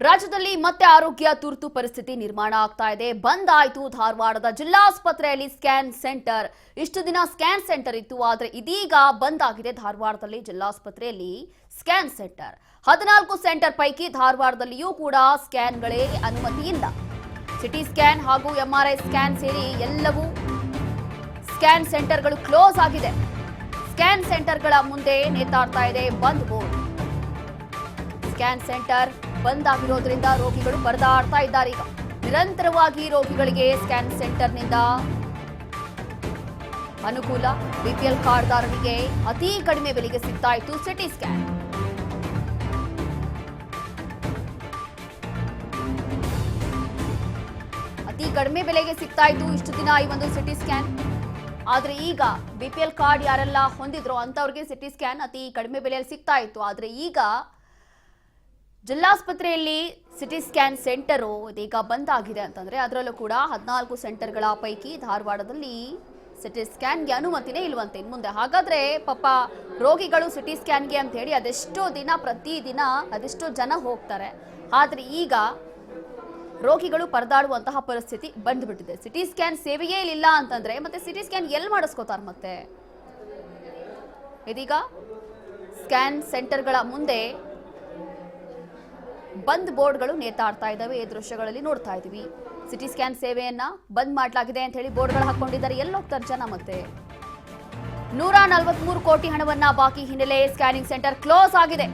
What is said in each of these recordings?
ರಾಜ್ಯದಲ್ಲಿ ಮತ್ತೆ ಆರೋಗ್ಯ ತುರ್ತು ಪರಿಸ್ಥಿತಿ ನಿರ್ಮಾಣ ಆಗ್ತಾ ಇದೆ. ಬಂದ್ ಆಯ್ತು ಧಾರವಾಡದ ಜಿಲ್ಲಾಸ್ಪತ್ರೆಯಲ್ಲಿ ಸ್ಕ್ಯಾನ್ ಸೆಂಟರ್. ಇಷ್ಟು ದಿನ ಸ್ಕ್ಯಾನ್ ಸೆಂಟರ್ ಇತ್ತು, ಆದ್ರೆ ಇದೀಗ ಬಂದ್ ಆಗಿದೆ ಧಾರವಾಡದಲ್ಲಿ ಜಿಲ್ಲಾಸ್ಪತ್ರೆಯಲ್ಲಿ ಸ್ಕ್ಯಾನ್ ಸೆಂಟರ್. 14 ಸೆಂಟರ್ ಪೈಕಿ ಧಾರವಾಡದಲ್ಲಿಯೂ ಕೂಡ ಸ್ಕ್ಯಾನ್ಗಳೇ ಅನುಮತಿ ಇಲ್ಲ. ಸಿಟಿ ಸ್ಕ್ಯಾನ್ ಹಾಗೂ ಎಂಆರ್ಐ ಸ್ಕ್ಯಾನ್ ಸೇರಿ ಎಲ್ಲವೂ ಸ್ಕ್ಯಾನ್ ಸೆಂಟರ್ಗಳು ಕ್ಲೋಸ್ ಆಗಿದೆ. ಸ್ಕ್ಯಾನ್ ಸೆಂಟರ್ಗಳ ಮುಂದೆ ನೇತಾಡ್ತಾ ಇದೆ ಬಂದ್ ಬೋರ್ಡ್. ಸ್ಕ್ಯಾನ್ ಸೆಂಟರ್ ಬಂದ್ ಆಗಿರೋದ್ರಿಂದ ರೋಗಿಗಳು ಪರದಾಡ್ತಾ ಇದ್ದಾರೆ. ಈಗ ನಿರಂತರವಾಗಿ ರೋಗಿಗಳಿಗೆ ಸ್ಕ್ಯಾನ್ ಸೆಂಟರ್ನಿಂದ ಅನುಕೂಲ. ಬಿಪಿಎಲ್ ಕಾರ್ಡ್ದಾರರಿಗೆ ಅತಿ ಕಡಿಮೆ ಬೆಲೆಗೆ ಸಿಗ್ತಾ ಇತ್ತು ಸಿಟಿ ಸ್ಕ್ಯಾನ್. ಅತಿ ಕಡಿಮೆ ಬೆಲೆಗೆ ಸಿಗ್ತಾ ಇತ್ತು ಇಷ್ಟು ದಿನ ಈ ಒಂದು ಸಿಟಿ ಸ್ಕ್ಯಾನ್. ಆದ್ರೆ ಈಗ ಬಿಪಿಎಲ್ ಕಾರ್ಡ್ ಯಾರೆಲ್ಲ ಹೊಂದಿದ್ರೋ ಅಂತವ್ರಿಗೆ ಸಿಟಿ ಸ್ಕ್ಯಾನ್ ಅತಿ ಕಡಿಮೆ ಬೆಲೆಯಲ್ಲಿ ಸಿಗ್ತಾ ಇತ್ತು. ಆದ್ರೆ ಈಗ ಜಿಲ್ಲಾಸ್ಪತ್ರೆಯಲ್ಲಿ ಸಿಟಿ ಸ್ಕ್ಯಾನ್ ಸೆಂಟರು ಇದೀಗ ಬಂದ್ ಆಗಿದೆ ಅಂತಂದ್ರೆ, ಅದರಲ್ಲೂ ಕೂಡ 14 ಸೆಂಟರ್ಗಳ ಪೈಕಿ ಧಾರವಾಡದಲ್ಲಿ ಸಿಟಿ ಸ್ಕ್ಯಾನ್ಗೆ ಅನುಮತಿನೇ ಇಲ್ವಂತೆ ಇನ್ನು ಮುಂದೆ. ಹಾಗಾದ್ರೆ ಪಾಪ ರೋಗಿಗಳು ಸಿಟಿ ಸ್ಕ್ಯಾನ್ಗೆ ಅಂತ ಹೇಳಿ ಅದೆಷ್ಟೋ ದಿನ ಪ್ರತಿದಿನ ಅದೆಷ್ಟೋ ಜನ ಹೋಗ್ತಾರೆ. ಆದ್ರೆ ಈಗ ರೋಗಿಗಳು ಪರದಾಡುವಂತಹ ಪರಿಸ್ಥಿತಿ ಬಂದ್ಬಿಟ್ಟಿದೆ. ಸಿಟಿ ಸ್ಕ್ಯಾನ್ ಸೇವೆಯೇ ಇಲ್ಲ ಅಂತಂದ್ರೆ ಮತ್ತೆ ಸಿಟಿ ಸ್ಕ್ಯಾನ್ ಎಲ್ಲಿ ಮಾಡಿಸ್ಕೋತಾರೆ ಮತ್ತೆ? ಇದೀಗ ಸ್ಕ್ಯಾನ್ ಸೆಂಟರ್ಗಳ ಮುಂದೆ ಬಂದ್ ಬೋರ್ಡ್ಗಳು ನೇತಾಡ್ತಾ ಇದ್ದಾವೆ. ಈ ದೃಶ್ಯಗಳಲ್ಲಿ ನೋಡ್ತಾ ಇದೀವಿ. ಸಿಟಿ ಸ್ಕ್ಯಾನ್ ಸೇವೆಯನ್ನ ಬಂದ್ ಮಾಡಲಾಗಿದೆ ಅಂತ ಹೇಳಿ ಬೋರ್ಡ್ಗಳು ಹಾಕೊಂಡಿದ್ದಾರೆ. ಎಲ್ಲಿ ಹೋಗ್ತಾರೆ ಜನ ಮತ್ತೆ? 143 ಕೋಟಿ ಹಣವನ್ನ ಬಾಕಿ ಹಿನ್ನೆಲೆ ಸ್ಕ್ಯಾನಿಂಗ್ ಸೆಂಟರ್ ಕ್ಲೋಸ್ ಆಗಿದೆ.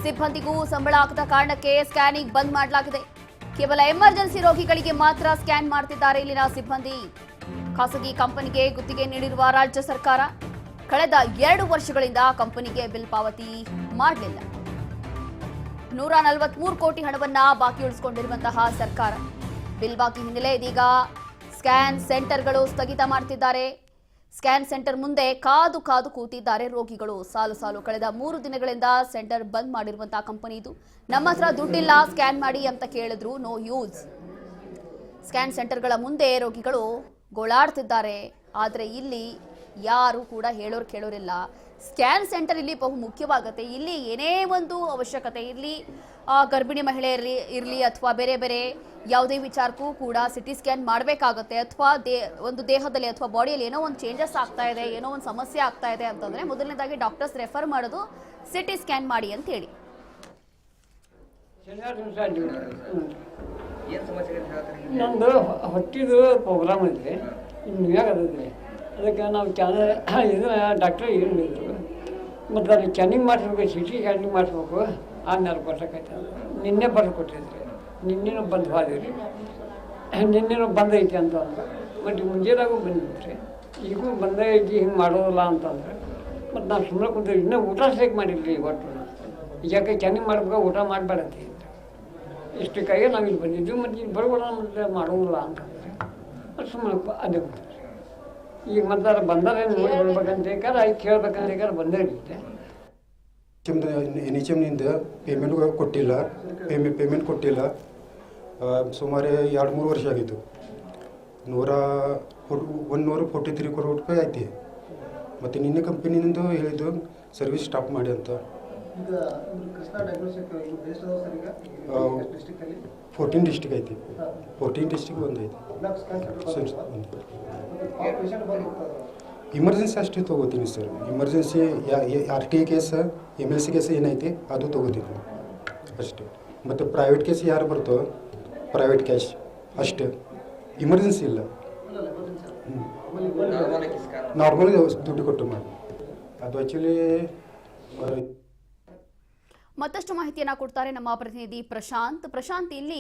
ಸಿಬ್ಬಂದಿಗೂ ಸಂಬಳ ಆಗದ ಕಾರಣಕ್ಕೆ ಸ್ಕ್ಯಾನಿಂಗ್ ಬಂದ್ ಮಾಡಲಾಗಿದೆ. ಕೇವಲ ಎಮರ್ಜೆನ್ಸಿ ರೋಗಿಗಳಿಗೆ ಮಾತ್ರ ಸ್ಕ್ಯಾನ್ ಮಾಡ್ತಿದ್ದಾರೆ ಇಲ್ಲಿನ ಸಿಬ್ಬಂದಿ. ಖಾಸಗಿ ಕಂಪನಿಗೆ ಗುತ್ತಿಗೆ ನೀಡಿರುವ ರಾಜ್ಯ ಸರ್ಕಾರ ಕಳೆದ 2 ವರ್ಷಗಳಿಂದ ಕಂಪನಿಗೆ ಬಿಲ್ ಪಾವತಿ ಮಾಡಲಿಲ್ಲ. 143 ಕೋಟಿ ಹಣವನ್ನ ಬಾಕಿ ಉಳಿಸಿಕೊಂಡಿರುವಂತಹ ಸರ್ಕಾರ ಬಿಲ್ ಬಾಕಿ ಹಿನ್ನೆಲೆ ಇದೀಗ ಸ್ಕ್ಯಾನ್ ಸೆಂಟರ್ಗಳು ಸ್ಥಗಿತ ಮಾಡ್ತಿದ್ದಾರೆ. ಸ್ಕ್ಯಾನ್ ಸೆಂಟರ್ ಮುಂದೆ ಕಾದು ಕಾದು ಕೂತಿದ್ದಾರೆ ರೋಗಿಗಳು ಸಾಲು ಸಾಲು. ಕಳೆದ 3 ದಿನಗಳಿಂದ ಸೆಂಟರ್ ಬಂದ್ ಮಾಡಿರುವಂತಹ ಕಂಪನಿ ಇದು. ನಮ್ಮ ಹತ್ರ ದುಡ್ಡಿಲ್ಲ ಸ್ಕ್ಯಾನ್ ಮಾಡಿ ಅಂತ ಕೇಳಿದ್ರು, ನೋ ಯೂಸ್. ಸ್ಕ್ಯಾನ್ ಸೆಂಟರ್ಗಳ ಮುಂದೆ ರೋಗಿಗಳು ಗೋಳಾಡ್ತಿದ್ದಾರೆ. ಆದ್ರೆ ಇಲ್ಲಿ ಯಾರು ಕೂಡ ಹೇಳೋರು ಕೇಳೋರಿಲ್ಲ. ಸ್ಕ್ಯಾನ್ ಸೆಂಟರ್ ಇಲ್ಲಿ ಬಹು ಮುಖ್ಯವಾಗುತ್ತೆ. ಇಲ್ಲಿ ಏನೇ ಒಂದು ಅವಶ್ಯಕತೆ ಇರಲಿ, ಗರ್ಭಿಣಿ ಮಹಿಳೆ ಇರಲಿ ಅಥವಾ ಬೇರೆ ಬೇರೆ ಯಾವುದೇ ವಿಚಾರಕ್ಕೂ ಕೂಡ ಸಿಟಿ ಸ್ಕ್ಯಾನ್ ಮಾಡಬೇಕಾಗುತ್ತೆ. ಅಥವಾ ಒಂದು ದೇಹದಲ್ಲಿ ಅಥವಾ ಬಾಡಿಯಲ್ಲಿ ಏನೋ ಒಂದು ಚೇಂಜಸ್ ಆಗ್ತಾ ಇದೆ, ಏನೋ ಒಂದು ಸಮಸ್ಯೆ ಆಗ್ತಾ ಇದೆ ಅಂತಂದ್ರೆ ಮೊದಲನೇದಾಗಿ ಡಾಕ್ಟರ್ಸ್ ರೆಫರ್ ಮಾಡೋದು ಸಿಟಿ ಸ್ಕ್ಯಾನ್ ಮಾಡಿ ಅಂತ ಹೇಳಿ. ನಮ್ಮದು ಹೊಟ್ಟಿದು ಪ್ರೋಗ್ರಾಮ್ ಐತೆ, ನ್ಯೂಯಾಗತ್ತೆ. ಅದಕ್ಕೆ ನಾವು ಇದನ್ನ ಡಾಕ್ಟ್ರ್ ಹೇಳಿದ್ರು, ಮತ್ತು ಅಲ್ಲಿ ಸ್ಕ್ಯಾನಿಂಗ್ ಮಾಡಿಸ್ಬೇಕು, ಸಿಟಿ ಸ್ಕ್ಯಾನಿಂಗ್ ಮಾಡಿಸ್ಬೇಕು. ಆಮೇಲೆ ಕೊಟ್ಟಕೈತೆ. ನಿನ್ನೆ ಬರೆದು ಕೊಟ್ಟಿದ್ರಿ, ನಿನ್ನೆನೂ ಬಂದು ಹೋದಿರಿ, ನಿನ್ನೆನೂ ಬಂದೈತಿ ಅಂತ ಅಂದ್ರೆ. ಮತ್ತು ಮುಂಜಾನಾಗೂ ಬಂದಿದ್ರಿ, ಈಗೂ ಬಂದೈತಿ ಹಿಂಗೆ ಮಾಡೋದಿಲ್ಲ ಅಂತಂದ್ರೆ. ಮತ್ತು ನಾವು ಸುಮ್ಮನೆ ಕುಂತೀವಿ, ಇನ್ನೂ ಊಟ ಸರಿಯಾಗಿ ಮಾಡಿದ್ರಿ. ಒಟ್ಟು ಯಾಕೆ ಸ್ಕ್ಯಾನಿಂಗ್ ಮಾಡ್ಬೇಕು, ಊಟ ಮಾಡಬೇಡಂತ ಇಷ್ಟಕ್ಕಾಗಿ ನಾವು ಇಲ್ಲಿ ಬಂದಿದ್ವಿ. ಮತ್ತು ಇಲ್ಲಿ ಬರ್ಬೋಣ ಮತ್ತು ಮಾಡೋದಿಲ್ಲ ಅಂತಂದ್ರೆ ಮತ್ತು ಸುಮ್ಮನೆ ಅದೇ ಬರ್ತೀವಿ. ಈಗ ಮತ್ತೆ ಬಂದರೆ ನೋಡಿ ಬರ್ಬೇಕಂತ ಬೇಕಾದ್ರೆ ಐದು ಕೇಳ್ಬೇಕಂತ ಬೇಕಾದ್ರೆ ಬಂದೇ ಇರುತ್ತೆ. NHMನಿಂದ ಪೇಮೆಂಟ್ ಕೊಟ್ಟಿಲ್ಲ ಸುಮಾರು 2-3 ವರ್ಷ ಆಗಿತ್ತು. 143 ಕೋಟಿ ರೂಪಾಯಿ ಐತಿ. ಮತ್ತು ನಿನ್ನೆ ಕಂಪನಿಯಿಂದ ಹೇಳಿದ್ದು ಸರ್ವಿಸ್ ಸ್ಟಾಪ್ ಮಾಡಿ ಅಂತ. 14 ಡಿಸ್ಟಿಕ್ ಐತಿ, 14 ಡಿಸ್ಟಿಕ್ ಒಂದೈತಿ. ಇಮರ್ಜೆನ್ಸಿ ಅಷ್ಟೇ ತೊಗೋತೀನಿ sir. Emergency RTA case, MLC case ಏನೈತಿ ಅದು ತೊಗೋತೀನಿ ಅಷ್ಟೇ. ಮತ್ತು ಪ್ರೈವೇಟ್ ಕೇಸ್ ಯಾರು ಬರ್ತೋ ಪ್ರೈವೇಟ್ ಕ್ಯಾಶ್ ಅಷ್ಟೇ, ಇಮರ್ಜೆನ್ಸಿ ಇಲ್ಲ. ನಾರ್ಮಲಿ ದುಡ್ಡು ಕೊಟ್ಟು ಮಾಡಿ ಅದು ಆ್ಯಕ್ಚುಲಿ. ಮತ್ತಷ್ಟು ಮಾಹಿತಿಯನ್ನ ಕೊಡ್ತಾರೆ ನಮ್ಮ ಪ್ರತಿನಿಧಿ ಪ್ರಶಾಂತ್. ಇಲ್ಲಿ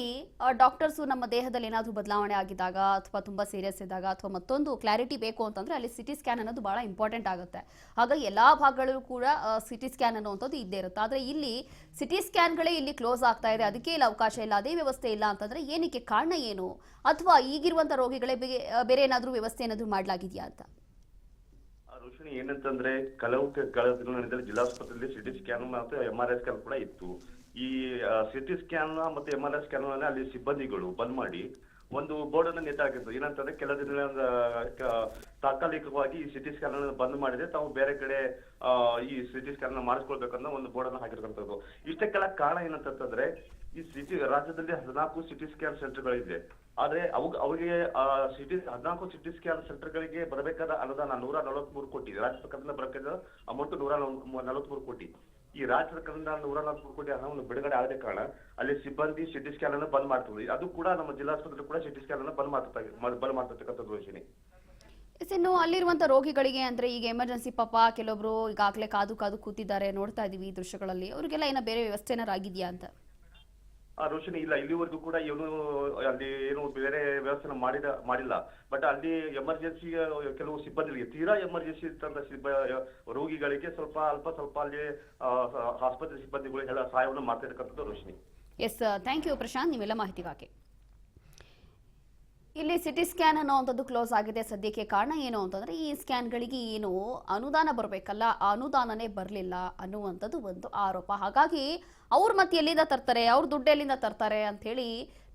ಡಾಕ್ಟರ್ಸು ನಮ್ಮ ದೇಹದಲ್ಲಿ ಏನಾದರೂ ಬದಲಾವಣೆ ಆಗಿದ್ದಾಗ ಅಥವಾ ತುಂಬಾ ಸೀರಿಯಸ್ ಇದ್ದಾಗ ಅಥವಾ ಮತ್ತೊಂದು ಕ್ಲಾರಿಟಿ ಬೇಕು ಅಂತಂದ್ರೆ ಅಲ್ಲಿ ಸಿಟಿ ಸ್ಕ್ಯಾನ್ ಅನ್ನೋದು ಬಹಳ ಇಂಪಾರ್ಟೆಂಟ್ ಆಗುತ್ತೆ. ಹಾಗಾಗಿ ಎಲ್ಲಾ ಭಾಗಗಳಲ್ಲೂ ಕೂಡ ಸಿಟಿ ಸ್ಕ್ಯಾನ್ ಅನ್ನುವಂಥದ್ದು ಇದ್ದೇ ಇರುತ್ತೆ. ಆದ್ರೆ ಇಲ್ಲಿ ಸಿಟಿ ಸ್ಕ್ಯಾನ್ಗಳೇ ಇಲ್ಲಿ ಕ್ಲೋಸ್ ಆಗ್ತಾ ಇದೆ, ಅದಕ್ಕೆ ಇಲ್ಲಿ ಅವಕಾಶ ಇಲ್ಲ, ಅದೇ ವ್ಯವಸ್ಥೆ ಇಲ್ಲ ಅಂತಂದ್ರೆ ಏನಕ್ಕೆ ಕಾರಣ ಏನು? ಅಥವಾ ಈಗಿರುವಂತಹ ರೋಗಿಗಳೇ ಬೇರೆ ಏನಾದರೂ ವ್ಯವಸ್ಥೆ ಏನಾದರೂ ಮಾಡಲಾಗಿದೆಯಾ ಅಂತ? ರೋಷಿಣಿ, ಏನಂತಂದ್ರೆ ಕಳೆದ ದಿನಗಳಲ್ಲಿ ಜಿಲ್ಲಾಸ್ಪತ್ರೆಯಲ್ಲಿ ಸಿಟಿ ಸ್ಕ್ಯಾನ್ ಮತ್ತು MRI ಸ್ಕ್ಯಾನ್ ಕೂಡ ಇತ್ತು. ಈ ಸಿಟಿ ಸ್ಕ್ಯಾನ್ ಮತ್ತು MRI ಸ್ಕ್ಯಾನ್ ಅಲ್ಲಿ ಸಿಬ್ಬಂದಿಗಳು ಬಂದ್ ಮಾಡಿ ಒಂದು ಬೋರ್ಡ್ ಅನ್ನು ನೇತಾಕಿದ್ರು. ಏನಂತಂದ್ರೆ ಕೆಲ ದಿನಗಳಿಂದ ತಾತ್ಕಾಲಿಕವಾಗಿ ಈ ಸಿಟಿ ಸ್ಕ್ಯಾನ್ ಅನ್ನು ಬಂದ್ ಮಾಡಿದ್ರೆ ತಾವು ಬೇರೆ ಕಡೆ ಈ ಸಿಟಿ ಸ್ಕ್ಯಾನ್ ಮಾಡಿಸ್ಕೊಳ್ಬೇಕನ್ನೋ ಒಂದು ಬೋರ್ಡ್ ಅನ್ನು ಹಾಕಿರ್ತಕ್ಕಂಥದ್ದು. ಇಷ್ಟಕ್ಕೆಲ್ಲ ಕಾರಣ ಏನಂತಂದ್ರೆ ಈ ಸಿಟಿ ರಾಜ್ಯದಲ್ಲಿ 14 ಸಿಟಿ ಸ್ಕ್ಯಾನ್ ಸೆಂಟರ್ಗಳಿದೆ. ಆದ್ರೆ ಅವರಿಗೆ 14 ಸಿಟಿ ಸ್ಕ್ಯಾನ್ ಸೆಂಟರ್ಗಳಿಗೆ ಬರಬೇಕಾದ ಅನುದಾನ 143 ಕೋಟಿ, ರಾಜ್ಯ ಸರ್ಕಾರದಿಂದ ಬರಬೇಕಾದ ಅಮೌಂಟ್ 143 ಕೋಟಿ. ಈ ರಾಜ್ಯ ಸರ್ಕಾರದಿಂದ 143 ಕೋಟಿ ಹಣವನ್ನು ಬಿಡುಗಡೆ ಆಗದ ಕಾರಣ ಅಲ್ಲಿ ಸಿಬ್ಬಂದಿ ಸಿಟಿ ಸ್ಕ್ಯಾನ್ ಅನ್ನು ಬಂದ್ ಮಾಡ್ತಾರೆ. ಅದು ಕೂಡ ನಮ್ಮ ಜಿಲ್ಲಾಸ್ಪತ್ರೆ ಕೂಡ ಸಿಟಿ ಸ್ಕ್ಯಾನ್ ಅನ್ನು ಬಂದ್ ಮಾಡ್ತಿರ್ತಕ್ಕಂಥದ್ದು ಯೋಜನೆ. ಇನ್ನು ಅಲ್ಲಿರುವಂತ ರೋಗಿಗಳಿಗೆ ಅಂದ್ರೆ ಈಗ ಎಮರ್ಜೆನ್ಸಿ ಪಾಪ ಕೆಲವೊಬ್ರು ಈಗಾಗಲೇ ಕಾದು ಕೂತಿದ್ದಾರೆ, ನೋಡ್ತಾ ಇದೀವಿ ಈ ದೃಶ್ಯಗಳಲ್ಲಿ, ಅವರಿಗೆಲ್ಲ ಏನೋ ಬೇರೆ ವ್ಯವಸ್ಥೆ ಏನಾರು ಆಗಿದೆಯಾ ಅಂತ? ರೋಷಿನಿ, ಇಲ್ಲ, ಇಲ್ಲಿವರೆಗೂ ಕೂಡ ಏನು ಅಲ್ಲಿ ಏನು ಬೇರೆ ವ್ಯವಸ್ಥೆ ಮಾಡಿಲ್ಲ. ಬಟ್ ಅಲ್ಲಿ ಎಮರ್ಜೆನ್ಸಿ ಕೆಲವು ಸಿಬ್ಬಂದಿಗಳಿಗೆ, ತೀರಾ ಎಮರ್ಜೆನ್ಸಿ ಇದ್ದಂತ ರೋಗಿಗಳಿಗೆ ಸ್ವಲ್ಪ ಅಲ್ಲಿ ಆಸ್ಪತ್ರೆ ಸಿಬ್ಬಂದಿಗಳು ಎಲ್ಲ ಸಹಾಯವನ್ನು ಮಾಡ್ತಾ ಇರ್ತಕ್ಕಂಥದ್ದು ರೋಷಿನಿ. ಎಸ್, ಥ್ಯಾಂಕ್ ಯು ಪ್ರಶಾಂತ್, ನೀವೆಲ್ಲ ಮಾಹಿತಿಗಾಗಿ. ಇಲ್ಲಿ ಸಿಟಿ ಸ್ಕ್ಯಾನ್ ಅನ್ನೋವಂಥದ್ದು ಕ್ಲೋಸ್ ಆಗಿದೆ ಸದ್ಯಕ್ಕೆ. ಕಾರಣ ಏನು ಅಂತಂದ್ರೆ ಈ ಸ್ಕ್ಯಾನ್ಗಳಿಗೆ ಏನು ಅನುದಾನ ಬರಬೇಕಲ್ಲ, ಆ ಅನುದಾನನೇ ಬರಲಿಲ್ಲ ಅನ್ನುವಂಥದ್ದು ಒಂದು ಆರೋಪ. ಹಾಗಾಗಿ ಅವ್ರ ಮತ್ತೆ ಎಲ್ಲಿಂದ ತರ್ತಾರೆ, ಅವ್ರ ದುಡ್ಡು ಎಲ್ಲಿಂದ ತರ್ತಾರೆ ಅಂತ ಹೇಳಿ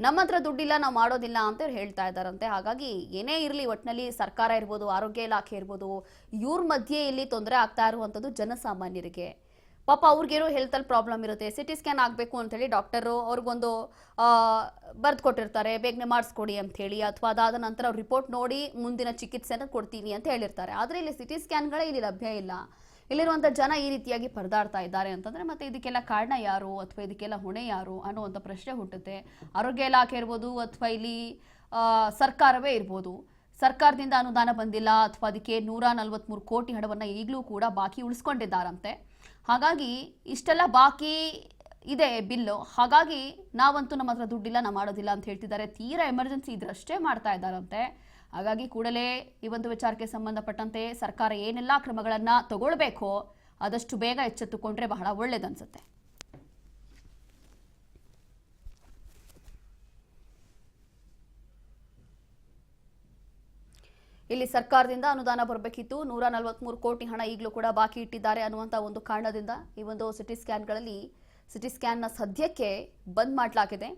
ನಮ್ಮ ಹತ್ರ ದುಡ್ಡಿಲ್ಲ, ನಾವು ಮಾಡೋದಿಲ್ಲ ಅಂತ ಹೇಳ್ತಾ ಇದ್ದಾರಂತೆ. ಹಾಗಾಗಿ ಏನೇ ಇರಲಿ, ಒಟ್ಟಿನಲ್ಲಿ ಸರ್ಕಾರ ಇರ್ಬೋದು, ಆರೋಗ್ಯ ಇಲಾಖೆ ಇರ್ಬೋದು, ಇವ್ರ ಮಧ್ಯೆ ಇಲ್ಲಿ ತೊಂದರೆ ಆಗ್ತಾ ಇರುವಂಥದ್ದು ಜನಸಾಮಾನ್ಯರಿಗೆ. ಪಾಪ ಅವ್ರಿಗೇನೋ ಹೆಲ್ತಲ್ಲಿ ಪ್ರಾಬ್ಲಮ್ ಇರುತ್ತೆ, ಸಿಟಿ ಸ್ಕ್ಯಾನ್ ಆಗಬೇಕು ಅಂತೇಳಿ ಡಾಕ್ಟರು ಅವ್ರಿಗೊಂದು ಬರೆದು ಕೊಟ್ಟಿರ್ತಾರೆ, ಬೇಗನೆ ಮಾಡಿಸ್ಕೊಡಿ ಅಂಥೇಳಿ, ಅಥವಾ ಅದಾದ ನಂತರ ಅವ್ರು ರಿಪೋರ್ಟ್ ನೋಡಿ ಮುಂದಿನ ಚಿಕಿತ್ಸೆನ ಕೊಡ್ತೀವಿ ಅಂತ ಹೇಳಿರ್ತಾರೆ. ಆದರೆ ಇಲ್ಲಿ ಸಿಟಿ ಸ್ಕ್ಯಾನ್ಗಳೇ ಇಲ್ಲಿ ಲಭ್ಯ ಇಲ್ಲ. ಇಲ್ಲಿರುವಂಥ ಜನ ಈ ರೀತಿಯಾಗಿ ಪರದಾಡ್ತಾ ಇದ್ದಾರೆ ಅಂತಂದರೆ ಮತ್ತೆ ಇದಕ್ಕೆಲ್ಲ ಕಾರಣ ಯಾರು ಅಥವಾ ಇದಕ್ಕೆಲ್ಲ ಹೊಣೆ ಯಾರು ಅನ್ನುವಂಥ ಪ್ರಶ್ನೆ ಹುಟ್ಟುತ್ತೆ. ಆರೋಗ್ಯ ಇಲಾಖೆ ಇರ್ಬೋದು ಅಥವಾ ಇಲ್ಲಿ ಸರ್ಕಾರವೇ ಇರ್ಬೋದು, ಸರ್ಕಾರದಿಂದ ಅನುದಾನ ಬಂದಿಲ್ಲ ಅಥವಾ ಅದಕ್ಕೆ 143 ಕೋಟಿ ಹಣವನ್ನು ಈಗಲೂ ಕೂಡ ಬಾಕಿ ಉಳಿಸ್ಕೊಂಡಿದ್ದಾರಂತೆ. ಹಾಗಾಗಿ ಇಷ್ಟೆಲ್ಲ ಬಾಕಿ ಇದೆ ಬಿಲ್ಲು, ಹಾಗಾಗಿ ನಾವಂತೂ ನಮ್ಮ ಹತ್ರ ದುಡ್ಡಿಲ್ಲ, ನಾವು ಮಾಡೋದಿಲ್ಲ ಅಂತ ಹೇಳ್ತಿದ್ದಾರೆ. ತೀರಾ ಎಮರ್ಜೆನ್ಸಿ ಇದ್ರಷ್ಟೇ ಮಾಡ್ತಾ ಇದ್ದಾರಂತೆ. ಹಾಗಾಗಿ ಕೂಡಲೇ ಈ ಒಂದು ವಿಚಾರಕ್ಕೆ ಸಂಬಂಧಪಟ್ಟಂತೆ ಸರ್ಕಾರ ಏನೆಲ್ಲ ಕ್ರಮಗಳನ್ನು ತಗೊಳ್ಬೇಕೋ ಆದಷ್ಟು ಬೇಗ ಎಚ್ಚೆತ್ತುಕೊಂಡ್ರೆ ಬಹಳ ಒಳ್ಳೇದನ್ಸುತ್ತೆ. ಇಲ್ಲಿ ಸರ್ಕಾರದಿಂದ ಅನುದಾನ ಬರಬೇಕಿತ್ತು, 143 ಕೋಟಿ ಹಣ ಈಗಲೂ ಕೂಡ ಬಾಕಿ ಇಟ್ಟಿದ್ದಾರೆ ಅನ್ನುವಂಥ ಒಂದು ಕಾರಣದಿಂದ ಈ ಒಂದು ಸಿಟಿ ಸ್ಕ್ಯಾನ್ಗಳಲ್ಲಿ ಸಿಟಿ ಸ್ಕ್ಯಾನ್ನ ಸದ್ಯಕ್ಕೆ ಬಂದ್ ಮಾಡಲಾಗಿದೆ.